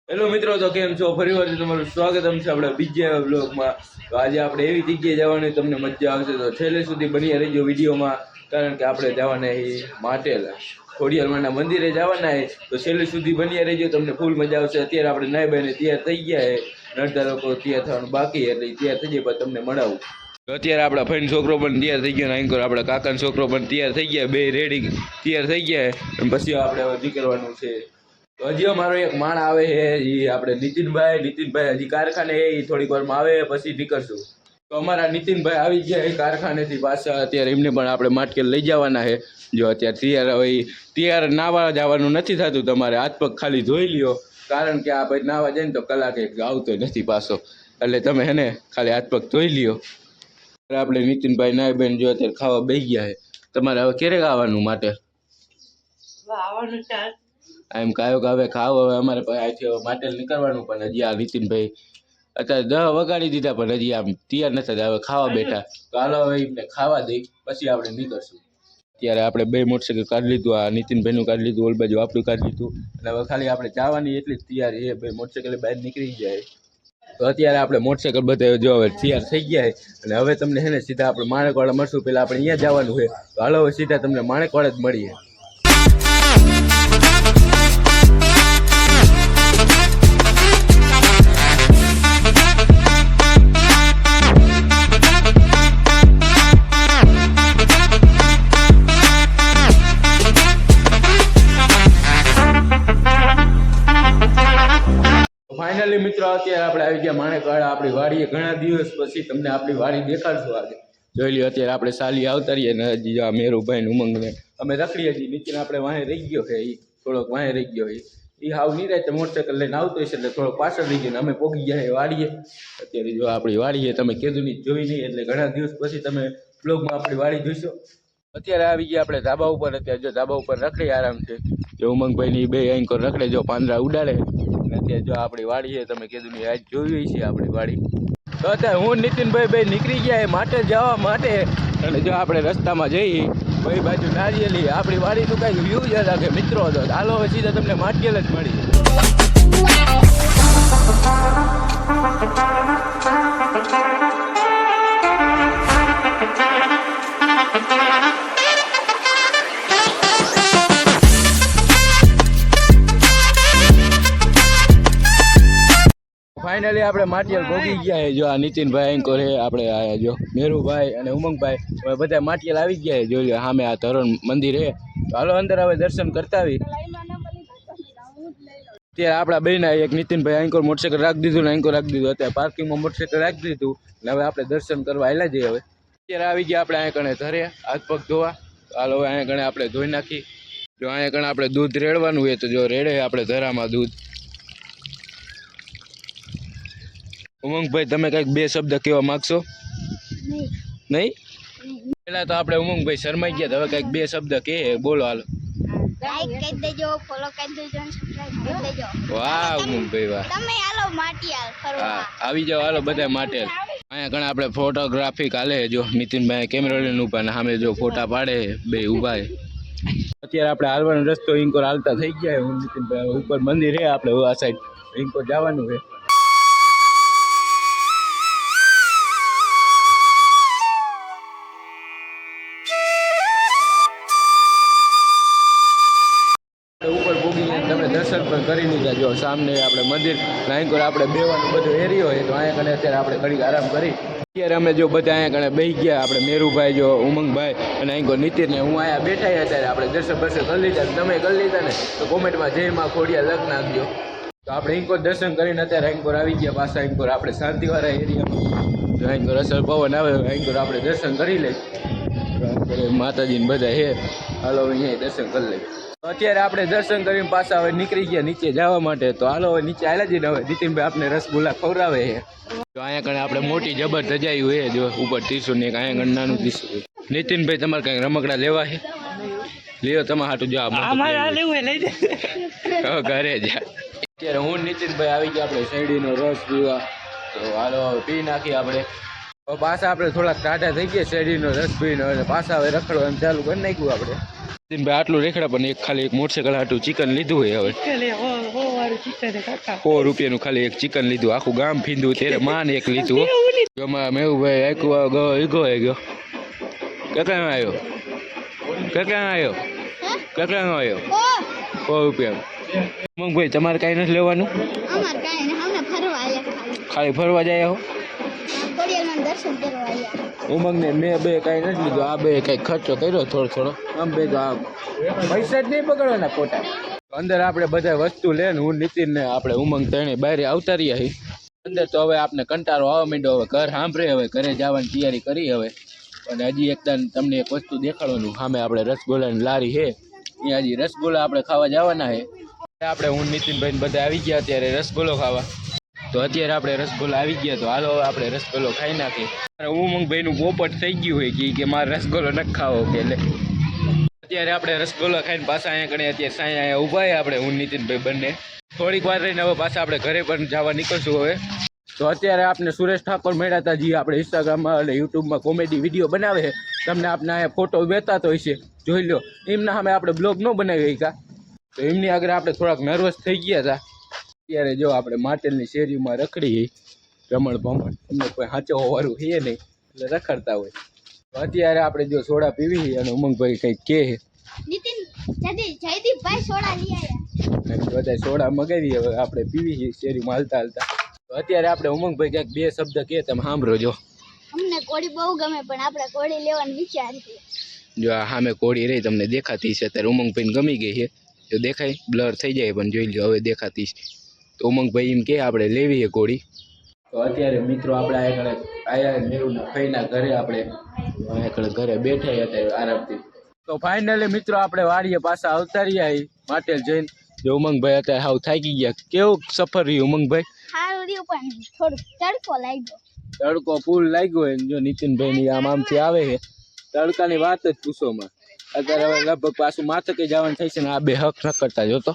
Hello મિત્રો, તો કેમ છો? ફરી વાર તમારું સ્વાગતમ છે આપણા બીજા બ્લોગમાં. તો આજે આપણે એવી જગ્યાએ જવાની તમને મજા આવશે, તો છેલ્લે સુધી બની રહેજો વિડીયોમાં, કારણ કે આપણે જવાના એ માટેલા ખોડિયારમાંના મંદિરે જવાના છે. તો છેલ્લે સુધી બની રહેજો, તમને ફૂલ મજા આવશે. અત્યારે આપણે નાઈ બાઈને તૈયાર થઈ ગયા છે, નડતા લોકો તૈયાર થવાનું બાકી, એટલે તૈયાર થઈ જાય પછી તમને મળાવું. તો અત્યારે આપણા ફઈનો છોકરો પણ તૈયાર થઈ ગયો, નાઈકો આપણા કાકાનો છોકરો પણ તૈયાર થઈ ગયા, બે રેડી તૈયાર થઈ ગયા. અને પછી આપણે હવે નીકળવાનું છે. તો હજી અમારો એક માણ આવે છે, એ આપણે નીતિનભાઈ હજી કારખાને એ થોડીક વારમાં આવે પછી નીકળશું. તો અમારા નીતિનભાઈ આવી ગયા કારખાનેથી પાછા. અત્યારે એમને પણ આપણે માટકેલ લઈ જવાના છે. જો અત્યારે તૈયાર નાવા જવાનું નથી થતું, તમારે હાથ પગ ખાલી ધોઈ લ્યો, કારણ કે આ ભાઈ નાવા જાય ને તો કલાક એક આવતો નથી પાછો, એટલે તમે હે ને ખાલી હાથ પગ ધોઈ લ્યો. આપણે નીતિનભાઈ નાઈ બેન જો અત્યારે ખાવા બેસી ગયા છે. તમારે હવે ક્યારે આવવાનું માટે એમ કાયો કે હવે ખાવ, હવે અમારે અહીંથી હવે માટે નીકળવાનું, પણ હજી આ નીતિનભાઈ અત્યારે 10 વગાડી દીધા પણ હજી આમ તૈયાર નથી થતા. હવે ખાવા બેઠા, તો હાલો હવે એમને ખાવા દઈ પછી આપણે નીકળશું. ત્યારે આપણે બે મોટરસાઇકલ કાઢી લીધું, આ નીતિનભાઈનું કાઢી લીધું, ઓલ બાજુ આપણું કાઢી લીધું, અને હવે ખાલી આપણે જવાની એટલી જ તૈયારી છે. બે મોટરસાઇકલ બહાર નીકળી જાય. તો અત્યારે આપણે મોટરસાઇકલ બધા જો હવે તૈયાર થઈ ગયા છે, અને હવે તમને છે ને સીધા આપણે માણેકવાડા મળશું. પહેલાં આપણે અહીંયા જવાનું છે, તો હાલો હવે સીધા તમને માણેકવાડા જ મળીએ. ફાઇનલી મિત્રો અત્યારે આપણે આવી ગયા માણેકવાડા આપણી વાડીએ. ઘણા દિવસ પછી તમને આપણી વાડી દેખાડશું આજે. જોઈ લ્યો અત્યારે આપણે સાલી આવતા રહીએ ને હજી આ મેરુભાઈ ને ઉમંગને અમે રખડીએ છીએ. નીચે આપણે વાહે રહી ગયો છે, એ થોડોક વાહે રહી ગયો છે, એ હાવ નહીં રહે મોટરસાઇકલ લઈને આવતો હશે એટલે થોડોક પાછળ રહી ગયો ને અમે પોગી ગયા વાડીએ. અત્યારે જો આપણી વાડીએ તમે કીધું નહીં જોઈ નહીં, એટલે ઘણા દિવસ પછી તમે બ્લોગમાં આપણી વાડી જોઈશો. અત્યારે આવી ગયા આપણે ધાબા ઉપર. અત્યારે જો ધાબા ઉપર રખડી આરામ છે. જો ઉમંગભાઈની બે એન્કોર રખડે, જો પાંદડા ઉડાડે. અત્યારે જો આપણી વાડી છે, તમે કીધું નહીં આજ જોઈ છે આપણી વાડી. તો અત્યારે હું નીતિનભાઈ બે નીકળી ગયા માટે જવા માટે, અને જો આપણે રસ્તામાં જઈએ ભાઈ બાજુ નારિયેલી આપણી વાડીનું કાંઈક વ્યૂ જ લાગે મિત્રો. તો હાલો હવે સીધા તમને માટકેલ જ મળી. ફાઇનલી આપણે માટીયાલ ભોગી ગયા છે. જો આ નીતિનભાઈ એન્કોર છે, આપણે આ જો મેરુભાઈ અને ઉમંગભાઈ હવે બધા માટીયાલ આવી ગયા છે. જોઈ લો સામે આ ધરોણ મંદિર છે. તો હાલો અંદર હવે દર્શન કરતા આવી. ત્યારે આપણા બેના એક નીતિનભાઈ એન્કોર મોટરસાઇકલ રાખી દીધું ને એન્કોર રાખી દીધું. અત્યારે પાર્કિંગમાં મોટરસાઇકલ રાખી દીધું ને હવે આપણે દર્શન કરવા આવેલા જઈએ. હવે અત્યારે આવી ગયા આપણે અહીંયા કણે ધરે હાથ પગ ધોવા. હાલો હવે અહીંયા કણે આપણે ધોઈ નાખી. જો અહીંયા કણે આપણે દૂધ રેડવાનું હોય તો જો રેડે આપણે ધરામાં દૂધ. ઉમંગભાઈ તમે કઈક બે શબ્દ કહેવા માંગશો? નહીં? પેલા તો આપણે ઉમંગભાઈ શરમાઈ ગયા, હવે કઈક બે શબ્દ કહે, બોલો હાલો. લાઈક કરી દેજો, ફોલો કરી દેજો અને સબસ્ક્રાઇબ કરી દેજો. વાહ ઉમંગભાઈ વાહ. તમે હાલો માટીયાલ ફરવા. હા આવી જાવ હાલો બધા માટે. અહીંયા ઘણા આપણે ફોટોગ્રાફી કાલે જો નીતિનભાઈ કેમેરા લઈને ઊભા ને સામે જો ફોટા પાડે બે ઊભા છે. અત્યારે આપણે હાલવાનો રસ્તો ઇન્કોર હાલતા થઈ ગયા. હું નીતિનભાઈ ઉપર મંદિર છે આપણે આ સાઈડ ઇન્કોર જવાનું છે. ઉપર ભૂગીને તમે દર્શન પણ કરી લીધા. જો સામને આપણે મંદિર નાઈકોર આપણે બેવાનો બધો એરિયો હોય, તો અહીંયા કણે અત્યારે આપણે ઘડીક આરામ કરી. અત્યારે અમે જો બધા અહીંયા કણે બેસી ગયા, આપણે મેરુભાઈ જો ઉમંગભાઈ અને આઈકોર નીતિન ને હું અહીંયા બેઠા. અત્યારે આપણે દર્શન કરી લીધા. તમે કરી લીધા ને તો કોમેન્ટમાં જય માં ખોડિયાર લખ નાખજો. તો આપણે ઇન્કોર દર્શન કરીને અત્યારે આઈકોર આવી ગયા પાછા. આઈકોર આપણે શાંતિવાળા એરિયામાં જો આઈકોર અસર પવન આવે આઈકોર આપણે દર્શન કરી લઈએ. માતાજીને બધા હે, હાલો અહીંયા દર્શન કરી લઈએ. અત્યારે આપણે દર્શન કરીને પાછા હવે નીકળી ગયા નીચે જવા માટે. તો હાલો હવે નીચે આવેલા જઈને હવે નીતિનભાઈ આપણે રસગુલ્લા ખવડાવે છે. તો અહીંયા કણે આપણે મોટી જબર ધજાયું છે, જો ઉપર 300 ને અહીંયા કણે નાનું 300. નીતિનભાઈ તમારે કઈ રમકડા લેવા છે? લ્યો તમારે હાટું જો ઘરે જા. અત્યારે હું નીતિનભાઈ આવી ગયા આપણે શેરડીનો રસ પીવા. તો હાલો પી નાખી આપણે. પાછા આપણે થોડાક ટાટા થઈ ગયા શેરડીનો રસ પીને, પાછા હવે રખડવાનું ચાલુ કરી નાખ્યું આપણે. ભાઈ આટલું રેખડા પણ એક ખાલી એક મોટરસાઇકલ હાટું ચિકન લીધું હોય. હવે 100 રૂપિયાનું ખાલી એક ચિકન લીધું, આખું ગામ ફીંદું ત્યારે માન એક લીધું. એમાં મેહુભાઈ આખું ગયો કેટલાનો આવ્યો કેટલાનો આવ્યો 100 રૂપિયા. ઉમંગભાઈ તમારે કાંઈ નથી લેવાનું? અમાર કાંઈ નહીં, અમે ફરવા આવ્યા ખાલી ફરવા જાય હો. ખોડિયારમાં દર્શન કરવા આવ્યા. ઉમંગને મેં બે કાંઈ નથી લીધું, આ બે કાંઈ ખર્ચો કર્યો થોડો આમ બે તો આ પૈસા જ નહીં પકડવાના ખોટા. અંદર આપણે બધા વસ્તુ લઈને હું નીતિન ને આપણે ઉમંગ ત્રણે બહાર આવતા રહ્યા છીએ અંદર. તો હવે આપણે કંટાળો આવવા માંડ્યો, હવે ઘર સાંભળે, હવે ઘરે જવાની તૈયારી કરી હવે. અને હજી એકદમ તમને એક વસ્તુ દેખાડવાનું, સામે આપણે રસગુલ્લાની લારી છે, ત્યાં હજી રસગુલ્લા આપણે ખાવા જવાના છે. આપણે હું નીતિનભાઈ બધા આવી ગયા અત્યારે રસગુલ્લો ખાવા. તો અત્યારે આપણે રસગુલ્લા આવી ગયા, તો હાલો આપણે રસગુલ્લો ખાઈ નાખીએ. ઉમંગભાઈનું પોપટ થઈ ગયું હોય કે મારે રસગુલ્લો નથી ખાવો કે એટલે અત્યારે આપણે રસગુલ્લા ખાઈને પાછા અહીંયા કણે અત્યારે સાંઈ અહીંયા ઊભા આપણે હું નીતિનભાઈ બંને. થોડીક વાર રહીને હવે પાછા આપણે ઘરે પણ જવા નીકળશું હવે. તો અત્યારે આપણે સુરેશ ઠાકોર મળ્યા હતા, જે આપણે ઇન્સ્ટાગ્રામમાં અને યુટ્યુબમાં કોમેડી વિડીયો બનાવે છે. તમને આપણે અહીંયા ફોટો બેતાતો હોય છે, જોઈ લો. એમના સામે આપણે બ્લોગ ન બનાવી ગયા, તો એમની આગળ આપણે થોડાક નર્વસ થઈ ગયા હતા. અત્યારે જો આપણે માટેલની શેરીમાં રખડી રમણ ભમણ, એમને કોઈ હાંચવાવાળું છે નહીં એટલે રખડતા હોય. તો અત્યારે આપણે જો સોડા પીવી અને ઉમંગભાઈ કંઈક કહે નીતિન જયદીપભાઈ સોડા લઈ આવ્યા. બધા સોડા મગાવી હવે આપણે પીવી શેરીમાં હાલતા તો અત્યારે આપણે ઉમંગભાઈ ક્યાંક બે શબ્દ કહે તમે સાંભળો. જો અમને કોળી બહુ ગમે, પણ આપણે કોળી લેવાનો વિચાર છે. જો આ સામે કોળી રહી તમને દેખાતી છે, અત્યારે ઉમંગભાઈને ગમી ગઈ છે. જો દેખાય બ્લર થઈ જાય પણ જોઈ લો હવે દેખાતી છે. તો ઉમંગભાઈ એમ કે આપણે લેવી છે કોળી. તો અત્યારે મિત્રો આપણે આયા મેરુના ફઈના ઘરે આપણે ઘરે બેઠા અત્યારે આરામથી. તો ફાઇનલી મિત્રો આપણે વાડીએ પાછા આવતા રહ્યા માટેલ જઈને. જો ઉમંગભાઈ અત્યારે હાવ થાકી ગયા. કેવું સફર રહ્યું ઉમંગભાઈ? સારું રહ્યું, પણ થોડું તડકો લાગ્યો. તડકો ફૂલ લાગ્યો હોય. જો નીતિનભાઈની આમથી આવે છે, તડકાની વાત જ પૂછોમાં. અત્યારે હવે લગભગ પાછું માથકે જવાનું થાય છે ને આ બે હક ન કરતા જોતો.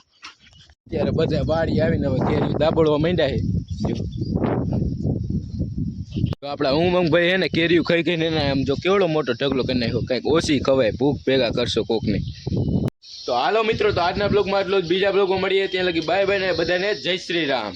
અત્યારે બધા વાડી આવીને હવે કેરી દાબડવા માંડ્યા છે. તો આપણા ઉમંગભાઈ હે ને કેરીયું ખાઈ ખાઈને એના આમ જો કેવડો મોટો ઢગલો કરી નાખ્યો. કંઈક ઓછી ખવાય, ભૂખ ભેગા કરશો કોકને. તો હાલો મિત્રો, તો આજના બ્લોગમાં આટલો જ. બીજા બ્લોગમાં મળીએ ત્યાં લગી બાય બાય ને બધાને જય શ્રી રામ.